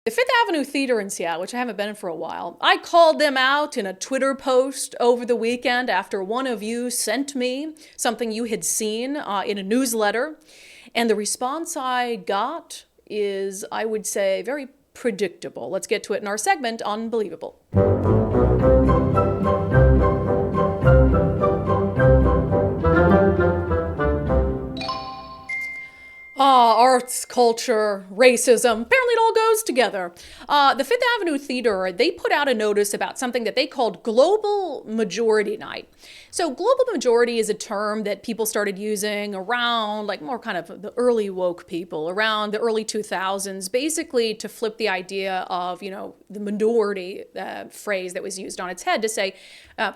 The Fifth Avenue Theater in Seattle, which I haven't been in for a while, I called them out in a Twitter post over the weekend after one of you sent me something you had seen in a newsletter. And the response I got is, I would say, very predictable. Let's get to it in our segment, Unbelievable. Arts, culture, racism, apparently it all goes together. The Fifth Avenue Theater, they put out a notice about something that they called Global Majority Night. So global majority is a term that people started using around, like more kind of the early woke people, around the early 2000s, basically to flip the idea of, the minority phrase that was used on its head to say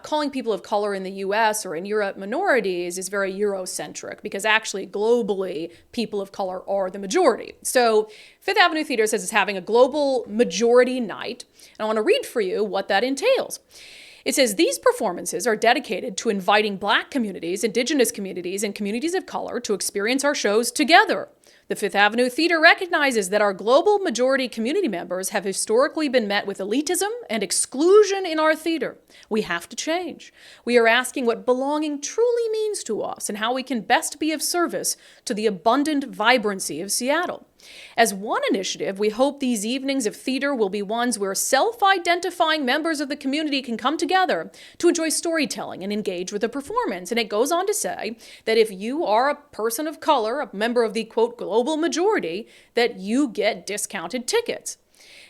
calling people of color in the US or in Europe minorities is very Eurocentric, because actually globally people of color are the majority. So Fifth Avenue Theater says it's having a global majority night. And I want to read for you what that entails. It says these performances are dedicated to inviting Black communities, Indigenous communities, and communities of color to experience our shows together. The Fifth Avenue Theater recognizes that our global majority community members have historically been met with elitism and exclusion in our theater. We have to change. We are asking what belonging truly means to us and how we can best be of service to the abundant vibrancy of Seattle. As one initiative, we hope these evenings of theater will be ones where self-identifying members of the community can come together to enjoy storytelling and engage with the performance. And it goes on to say that if you are a person of color, a member of the, quote, global majority, that you get discounted tickets.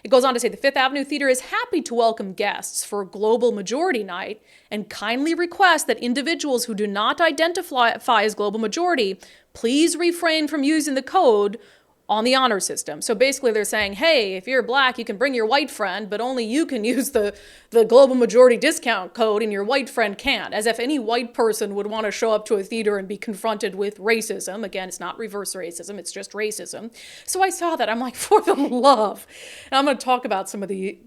It goes on to say the Fifth Avenue Theater is happy to welcome guests for Global Majority Night and kindly request that individuals who do not identify as global majority please refrain from using the code on the honor system. So basically they're saying, hey, if you're Black, you can bring your white friend, but only you can use the global majority discount code and your white friend can't. As if any white person would want to show up to a theater and be confronted with racism. Again, it's not reverse racism, it's just racism. So I saw that, I'm like, for the love. And I'm going to talk about some of the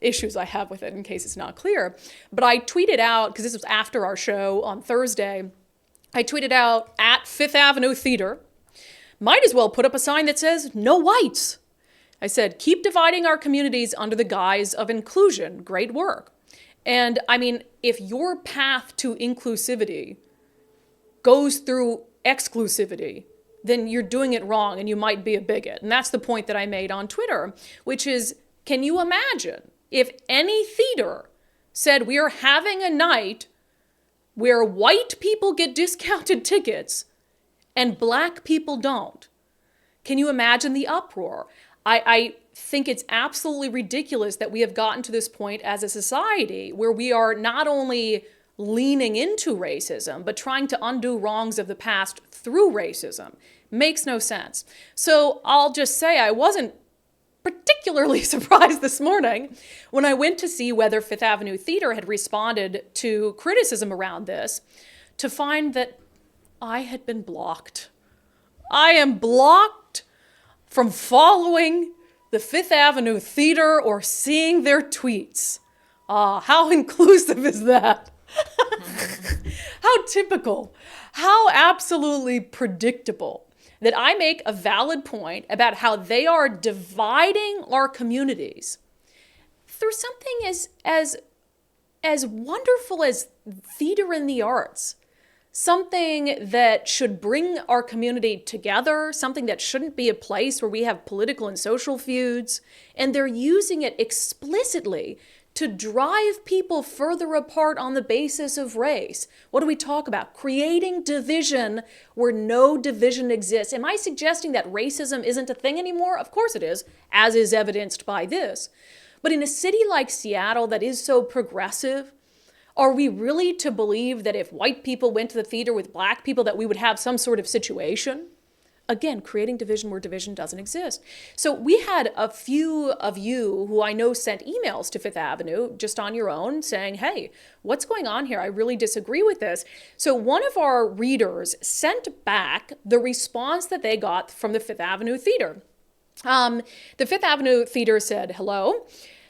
issues I have with it in case it's not clear. But I tweeted out, because this was after our show on Thursday, I tweeted out at Fifth Avenue Theater, might as well put up a sign that says, no whites. I said, keep dividing our communities under the guise of inclusion. Great work. And I mean, if your path to inclusivity goes through exclusivity, then you're doing it wrong and you might be a bigot. And that's the point that I made on Twitter, which is, can you imagine if any theater said we are having a night where white people get discounted tickets and Black people don't? Can you imagine the uproar? I think it's absolutely ridiculous that we have gotten to this point as a society where we are not only leaning into racism, but trying to undo wrongs of the past through racism. Makes no sense. So I'll just say I wasn't particularly surprised this morning when I went to see whether Fifth Avenue Theater had responded to criticism around this, to find that I had been blocked. I am blocked from following the Fifth Avenue Theater or seeing their tweets. How inclusive is that? How typical, how absolutely predictable that I make a valid point about how they are dividing our communities through something as wonderful as theater and the arts. Something that should bring our community together, something that shouldn't be a place where we have political and social feuds, and they're using it explicitly to drive people further apart on the basis of race. What do we talk about? Creating division where no division exists. Am I suggesting that racism isn't a thing anymore? Of course it is, as is evidenced by this. But in a city like Seattle that is so progressive, are we really to believe that if white people went to the theater with Black people that we would have some sort of situation? Again, creating division where division doesn't exist. So we had a few of you who I know sent emails to Fifth Avenue just on your own saying, hey, what's going on here? I really disagree with this. So one of our readers sent back the response that they got from the Fifth Avenue Theater. The Fifth Avenue Theater said, hello.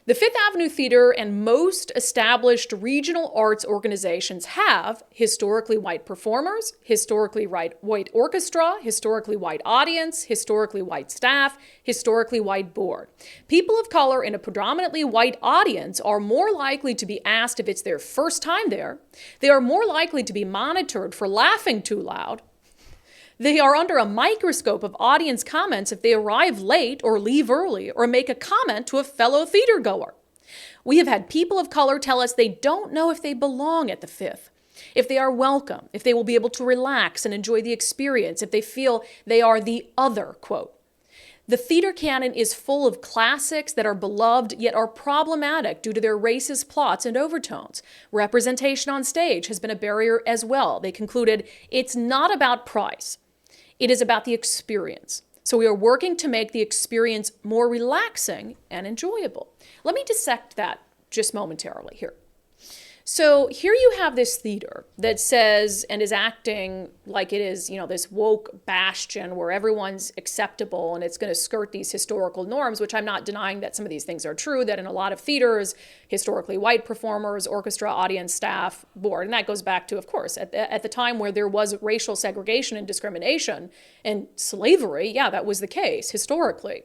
The Fifth Avenue Theater and most established regional arts organizations have historically white performers, historically white orchestra, historically white audience, historically white staff, historically white board. People of color in a predominantly white audience are more likely to be asked if it's their first time there. They are more likely to be monitored for laughing too loud. They are under a microscope of audience comments if they arrive late or leave early or make a comment to a fellow theater goer. We have had people of color tell us they don't know if they belong at the Fifth, if they are welcome, if they will be able to relax and enjoy the experience, if they feel they are the other, quote. The theater canon is full of classics that are beloved yet are problematic due to their racist plots and overtones. Representation on stage has been a barrier as well. They concluded, it's not about price. It is about the experience. So we are working to make the experience more relaxing and enjoyable. Let me dissect that just momentarily here. So here you have this theater that says and is acting like it is, this woke bastion where everyone's acceptable and it's going to skirt these historical norms, which I'm not denying that some of these things are true, that in a lot of theaters, historically white performers, orchestra, audience, staff, board, and that goes back to, of course, at the time where there was racial segregation and discrimination and slavery, yeah, that was the case historically.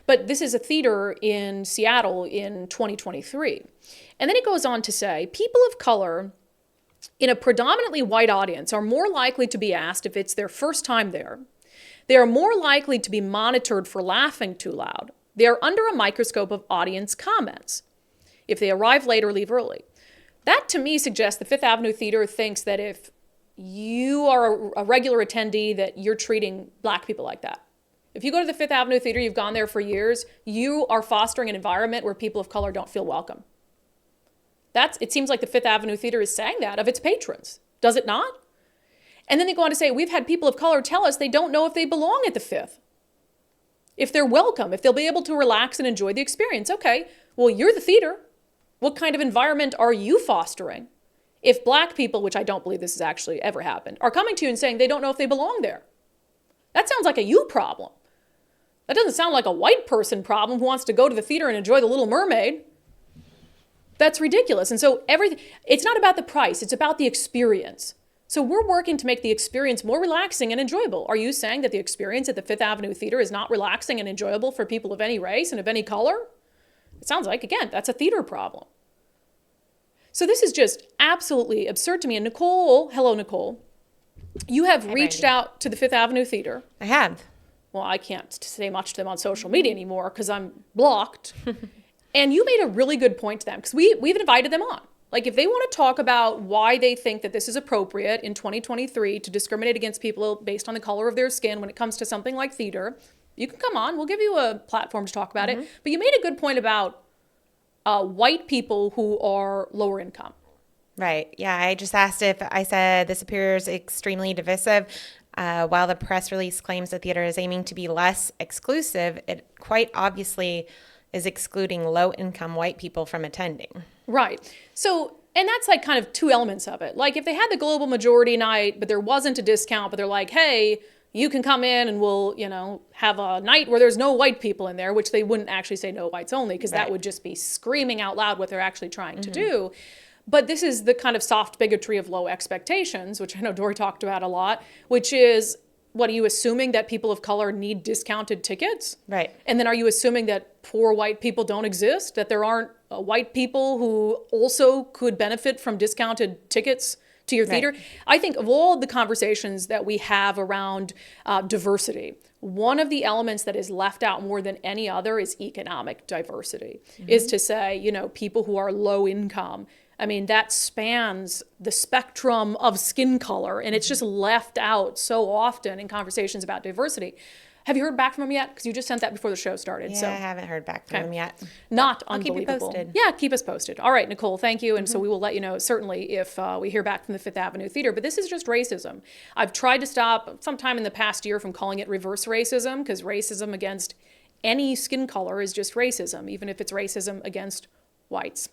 But this is a theater in Seattle in 2023. And then it goes on to say, people of color in a predominantly white audience are more likely to be asked if it's their first time there. They are more likely to be monitored for laughing too loud. They are under a microscope of audience comments if they arrive late or leave early. That to me suggests the Fifth Avenue Theater thinks that if you are a regular attendee, that you're treating black people like that. If you go to the Fifth Avenue Theater, you've gone there for years, you are fostering an environment where people of color don't feel welcome. It seems like the Fifth Avenue Theater is saying that of its patrons. Does it not? And then they go on to say, we've had people of color tell us they don't know if they belong at the Fifth. If they're welcome, if they'll be able to relax and enjoy the experience. Okay, well, you're the theater. What kind of environment are you fostering? If black people, which I don't believe this has actually ever happened, are coming to you and saying they don't know if they belong there. That sounds like a you problem. That doesn't sound like a white person problem who wants to go to the theater and enjoy The Little Mermaid. That's ridiculous. And so it's not about the price, it's about the experience. So we're working to make the experience more relaxing and enjoyable. Are you saying that the experience at the Fifth Avenue Theater is not relaxing and enjoyable for people of any race and of any color? It sounds like, again, that's a theater problem. So this is just absolutely absurd to me. And Nicole, hello, Nicole, you have reached out to the Fifth Avenue Theater. I have. Well, I can't say much to them on social media anymore because I'm blocked. And you made a really good point to them because we've invited them on. Like if they want to talk about why they think that this is appropriate in 2023 to discriminate against people based on the color of their skin when it comes to something like theater, you can come on. We'll give you a platform to talk about it. But you made a good point about white people who are lower income. Right. Yeah. I just asked if I said this appears extremely divisive. While the press release claims the theater is aiming to be less exclusive, it quite obviously is excluding low-income white people from attending. Right. So, and that's like kind of two elements of it. Like if they had the global majority night, but there wasn't a discount, but they're like, hey, you can come in and we'll, have a night where there's no white people in there, which they wouldn't actually say no whites only, because that would just be screaming out loud what they're actually trying to do. But this is the kind of soft bigotry of low expectations, which I know Dory talked about a lot, which is, what are you assuming that people of color need discounted tickets? Right. And then are you assuming that poor white people don't exist? That there aren't white people who also could benefit from discounted tickets to your theater? Right. I think of all the conversations that we have around diversity, one of the elements that is left out more than any other is economic diversity, is to say, people who are low income. I mean, that spans the spectrum of skin color, and it's just left out so often in conversations about diversity. Have you heard back from them yet? Because you just sent that before the show started. Yeah, I haven't heard back from them yet. Not I'll unbelievable. Keep you posted. Yeah, keep us posted. All right, Nicole, thank you. And so we will let you know, certainly, if we hear back from the Fifth Avenue Theater. But this is just racism. I've tried to stop sometime in the past year from calling it reverse racism, because racism against any skin color is just racism, even if it's racism against whites.